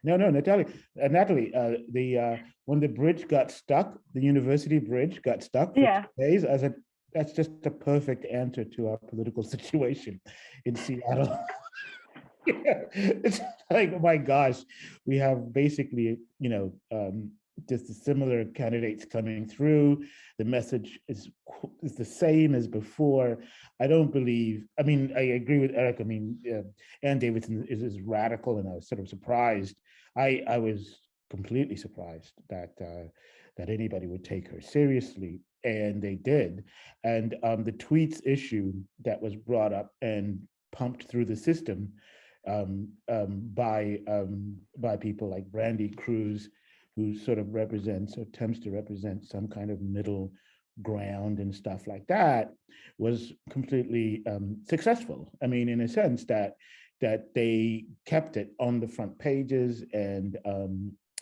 No, Natalie, when the bridge got stuck, the university bridge got stuck for 2 days, I said, that's just a perfect answer to our political situation in Seattle. It's like, oh my gosh, we have basically, just similar candidates coming through. The message is the same as before. I don't believe, I mean, I agree with Eric. I mean, Ann Davidson is radical, and I was sort of surprised. I was completely surprised that that anybody would take her seriously, and they did. And the tweets issue that was brought up and pumped through the system by people like Brandy Cruz, who sort of represents or attempts to represent some kind of middle ground and stuff like that, was completely successful. I mean, in a sense that they kept it on the front pages, and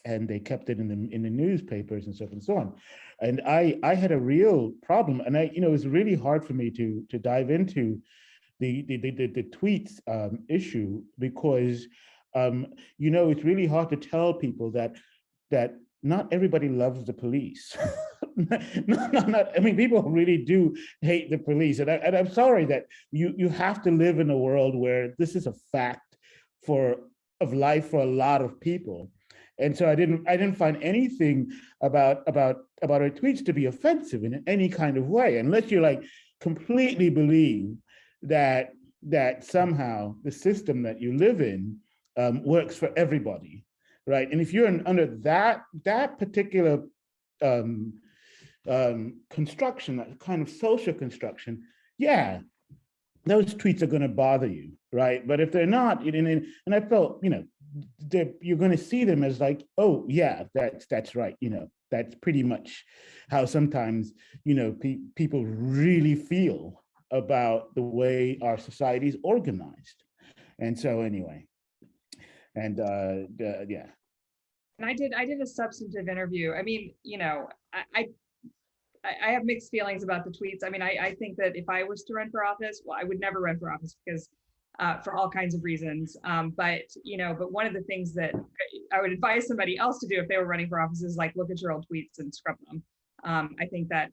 they kept it in the newspapers and so forth and so on. And I had a real problem, and it was really hard for me to dive into the tweets issue, because it's really hard to tell people that not everybody loves the police. I mean, people really do hate the police, and I'm sorry that you have to live in a world where this is a fact of life for a lot of people. And so I didn't find anything about our tweets to be offensive in any kind of way, unless you like completely believe that somehow the system that you live in works for everybody, right? And if you're under that particular construction, that kind of social construction, yeah, those tweets are going to bother you, right? But if they're not, and I felt, you're going to see them as like, oh yeah, that's right, that's pretty much how sometimes people really feel about the way our society is organized. And so anyway, and yeah. And I did a substantive interview. I mean, I have mixed feelings about the tweets. I mean, I think that if I was to run for office, well, I would never run for office because for all kinds of reasons. But one of the things that I would advise somebody else to do if they were running for office is like look at your old tweets and scrub them. I think that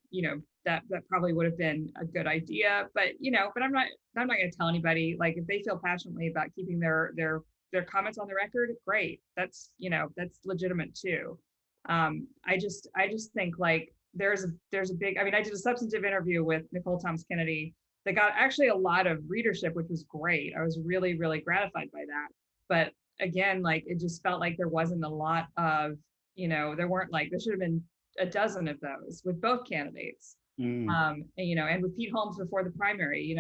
that probably would have been a good idea. But but I'm not going to tell anybody, like, if they feel passionately about keeping their comments on the record, great. That's that's legitimate too. I just think like there's a big, I mean, I did a substantive interview with Nicole Thomas Kennedy that got actually a lot of readership, which was great. I was really, really gratified by that. But again, like, it just felt like there wasn't a lot of, there weren't like, there should have been a dozen of those with both candidates. And with Pete Holmes before the primary,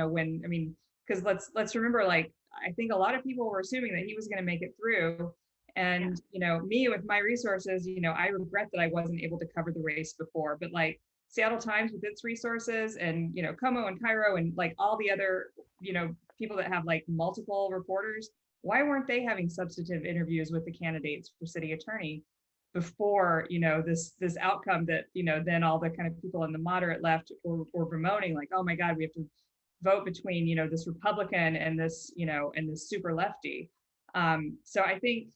because let's remember, like, I think a lot of people were assuming that he was going to make it through. And, me with my resources, I regret that I wasn't able to cover the race before, but like Seattle Times with its resources and, Como and Cairo and like all the other, people that have like multiple reporters, why weren't they having substantive interviews with the candidates for city attorney before, this outcome that, then all the kind of people in the moderate left were bemoaning, like, oh my God, we have to vote between, this Republican and this, and this super lefty. So I think,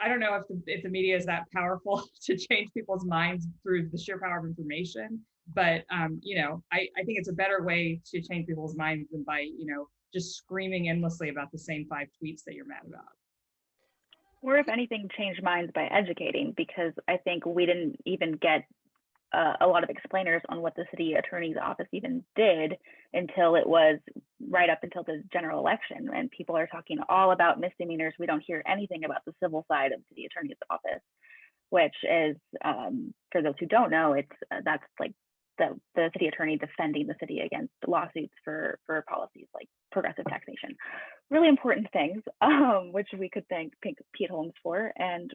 I don't know if the media is that powerful to change people's minds through the sheer power of information, but I think it's a better way to change people's minds than by, just screaming endlessly about the same 5 tweets that you're mad about. Or if anything, change minds by educating, because I think we didn't even get a lot of explainers on what the city attorney's office even did until it was right up until the general election, and people are talking all about misdemeanors. We don't hear anything about the civil side of the city attorney's office, which is, for those who don't know, that's like the city attorney defending the city against lawsuits for policies like progressive taxation. Really important things, which we could thank Pete Holmes for. And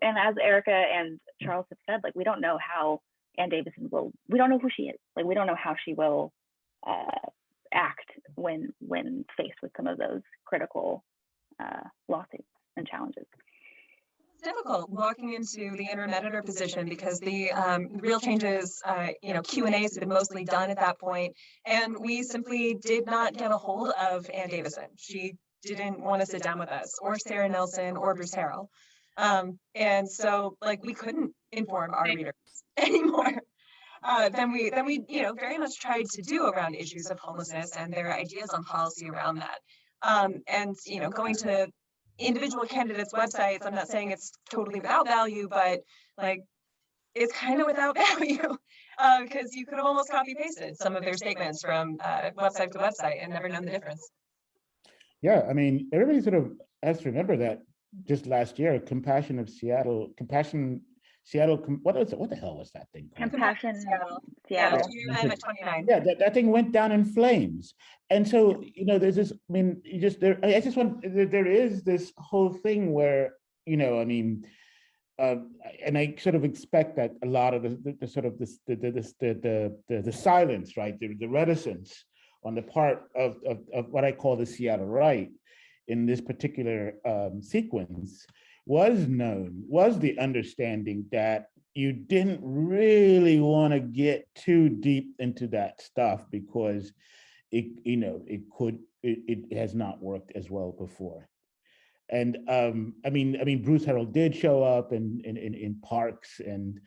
as Erica and Charles have said, like, we don't know how Ann Davidson we don't know who she is. Like, we don't know how she will act when faced with some of those critical lawsuits and challenges. It's difficult walking into the interim editor position because the Real Changes, Q&As have been mostly done at that point, and we simply did not get a hold of Ann Davidson. She didn't want to sit down with us, or Sarah Nelson, or Bruce Harrell. And so like we couldn't inform our readers anymore than we very much tried to do around issues of homelessness and their ideas on policy around that. And going to individual candidates' websites, I'm not saying it's totally without value, but like it's kind of without value because you could have almost copy pasted some of their statements from website to website and never known the difference. Yeah, I mean, everybody sort of has to remember that just last year, Compassion Seattle, what the hell was that thing called? Compassion Seattle. Seattle. Yeah, 29. Yeah, that thing went down in flames. And so, there's this, I mean, there is this whole thing where, and I sort of expect that a lot of the silence, right, the reticence on the part of what I call the Seattle right in this particular sequence was the understanding that you didn't really want to get too deep into that stuff because it has not worked as well before. And I mean, Bruce Harrell did show up in parks and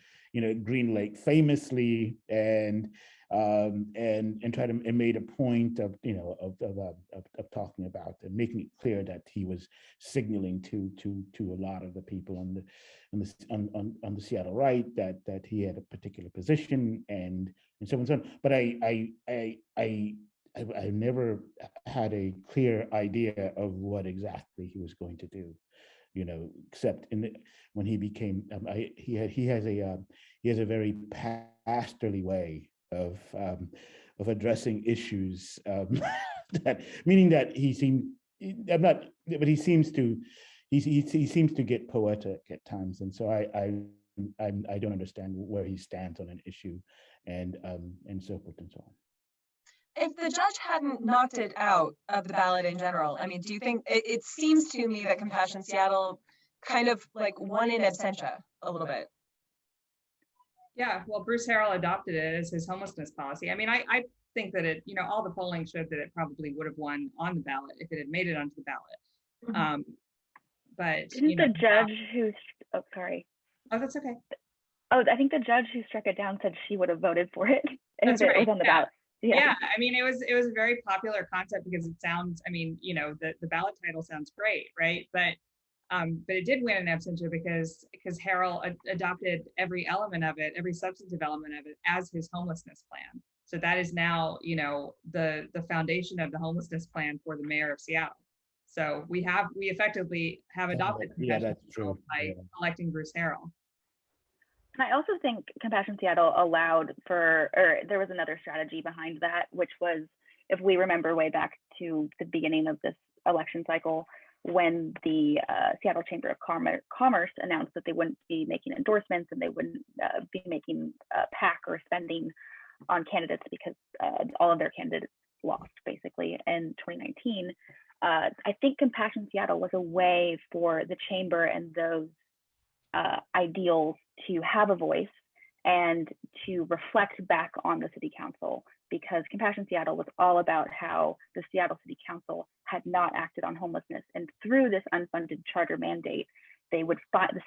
Green Lake famously, and made a point of talking about and making it clear that he was signaling to a lot of the people on the Seattle right that he had a particular position and so on and so on. But I never had a clear idea of what exactly he was going to do, except when he became he has a very pastorly way of addressing issues, meaning that he seems to get poetic at times, and so I don't understand where he stands on an issue, and so forth and so on. If the judge hadn't knocked it out of the ballot in general, I mean, do you think it seems to me that Compassion Seattle kind of like won in absentia a little bit? Yeah, well, Bruce Harrell adopted it as his homelessness policy. I mean, I think that all the polling showed that it probably would have won on the ballot if it had made it onto the ballot. Mm-hmm. But didn't the judge who? Oh, sorry. Oh, that's okay. Oh, I think the judge who struck it down said she would have voted for it if it was on the ballot. Yeah, I mean, it was a very popular concept because it sounds, I mean, the ballot title sounds great, right? But it did win in absentia because Harrell adopted every element of it, every substantive element of it as his homelessness plan. So that is now, the foundation of the homelessness plan for the mayor of Seattle. So we effectively have adopted Compassion Seattle by electing Bruce Harrell. I also think Compassion Seattle allowed for, or there was another strategy behind that, which was, if we remember way back to the beginning of this election cycle, when the Seattle Chamber of Commerce announced that they wouldn't be making endorsements and they wouldn't be making PAC or spending on candidates because all of their candidates lost basically in 2019. I think Compassion Seattle was a way for the chamber and those ideals to have a voice and to reflect back on the city council, because Compassion Seattle was all about how the Seattle City Council had not acted on homelessness, and through this unfunded charter mandate, the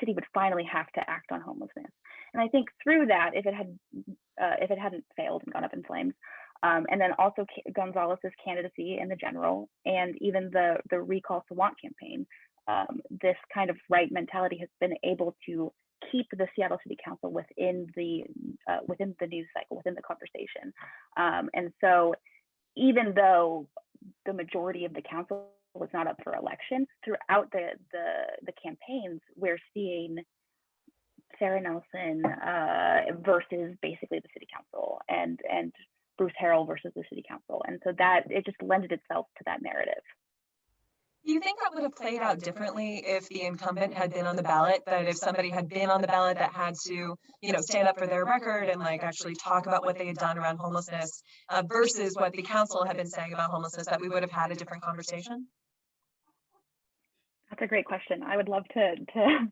city would finally have to act on homelessness. And I think through that, if it hadn't failed and gone up in flames, and then also Gonzalez's candidacy in the general, and even the Recall Sawant campaign, this kind of right mentality has been able to keep the Seattle City Council within the news cycle, within the conversation. And so even though the majority of the council was not up for election, throughout the campaigns, we're seeing Sarah Nelson versus basically the city council, and Bruce Harrell versus the city council. And so that it just lended itself to that narrative. Do you think that would have played out differently if the incumbent had been on the ballot? That if somebody had been on the ballot that had to, stand up for their record and like actually talk about what they had done around homelessness versus what the council had been saying about homelessness, that we would have had a different conversation? That's a great question. I would love to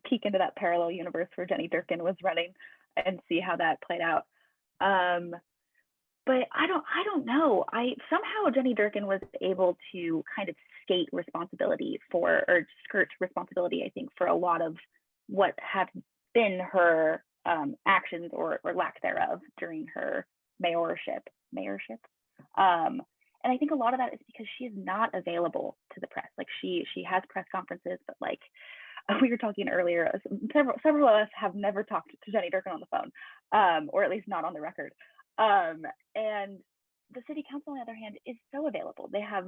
peek into that parallel universe where Jenny Durkin was running and see how that played out. but I don't know. Somehow Jenny Durkan was able to kind of skate responsibility or skirt responsibility, I think, for a lot of what have been her actions or lack thereof during her mayorship. And I think a lot of that is because she is not available to the press. Like she has press conferences, but like we were talking earlier, several of us have never talked to Jenny Durkan on the phone, or at least not on the record. And the city council, on the other hand, is so available. They have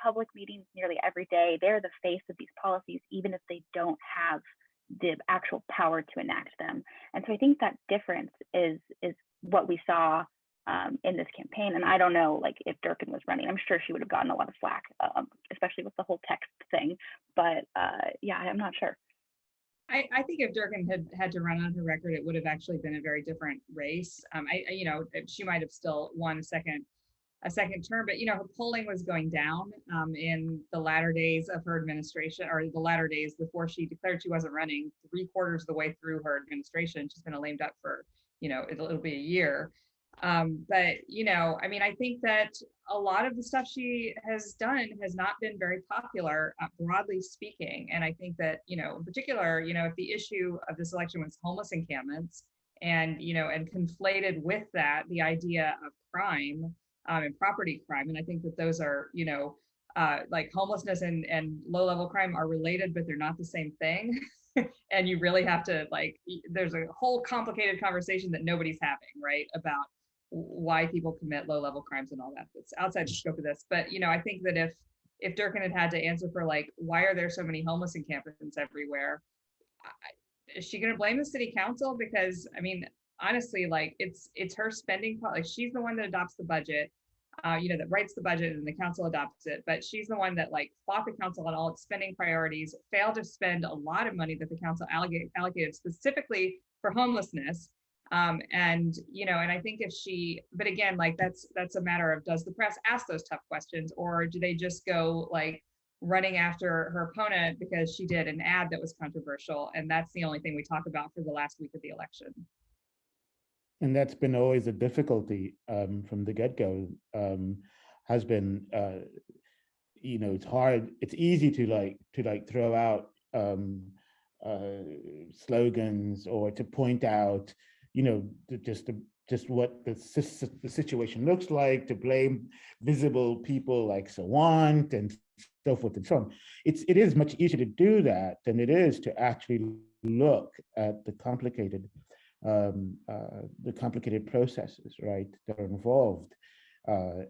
public meetings nearly every day. They're the face of these policies, even if they don't have the actual power to enact them. And so I think that difference is what we saw in this campaign. And I don't know, like, if Durkan was running, I'm sure she would have gotten a lot of flack, especially with the whole text thing. But yeah, I'm not sure. I think if Durkan had to run on her record, it would have actually been a very different race. You know, she might have still won a second term, but you know, her polling was going down in the latter days of her administration, or the latter days before she declared she wasn't running. 3/4 of the way through her administration, she's been a lame duck for, you know, it'll be a year. But you know, I mean, I think that a lot of the stuff she has done has not been very popular, broadly speaking. And I think that, you know, in particular, you know, if the issue of this election was homeless encampments, and you know, and conflated with that the idea of crime and property crime, and I think that those are, you know, like homelessness and low-level crime are related, but they're not the same thing. And you really have to, like, there's a whole complicated conversation that nobody's having, right, about why people commit low-level crimes and all that. That's outside the scope of this. But you know, I think that if Durkan had to answer for, like, why are there so many homeless encampments everywhere, is she going to blame the city council? Because I mean, honestly, like, it's her spending, like, she's the one that adopts the budget, you know, that writes the budget, and the council adopts it. But she's the one that, like, fought the council on all its spending priorities, failed to spend a lot of money that the council allocated specifically for homelessness. And you know, and I think but again, like, that's a matter of, does the press ask those tough questions, or do they just go, like, running after her opponent because she did an ad that was controversial, and that's the only thing we talk about for the last week of the election. And that's been always a difficulty from the get-go, has been, you know, it's hard, it's easy to throw out slogans, or to point out, you know, just what the situation looks like, to blame visible people like Sawant and so forth and so on. It is much easier to do that than it is to actually look at the complicated processes, right, that are involved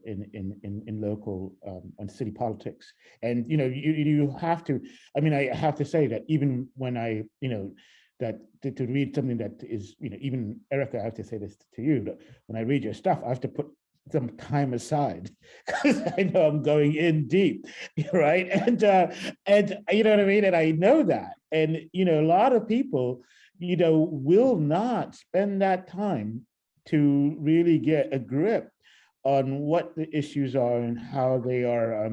in local and city politics. And you know, you have to, I mean, I have to say that even when I, you know, that to read something that is, you know, even Erica, I have to say this to you, that when I read your stuff, I have to put some time aside because I know I'm going in deep, right? And you know what I mean? And I know that. And, you know, a lot of people, you know, will not spend that time to really get a grip on what the issues are and how they are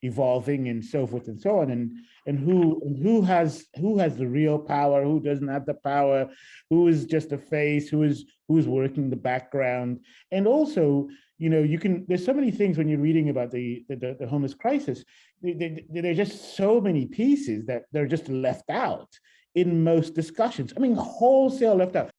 evolving and so forth and so on, and who has the real power, who doesn't have the power, who is just a face, who is working the background. And also, you know, there's so many things when you're reading about the homeless crisis, there are just so many pieces that they're just left out in most discussions. I mean, wholesale left out.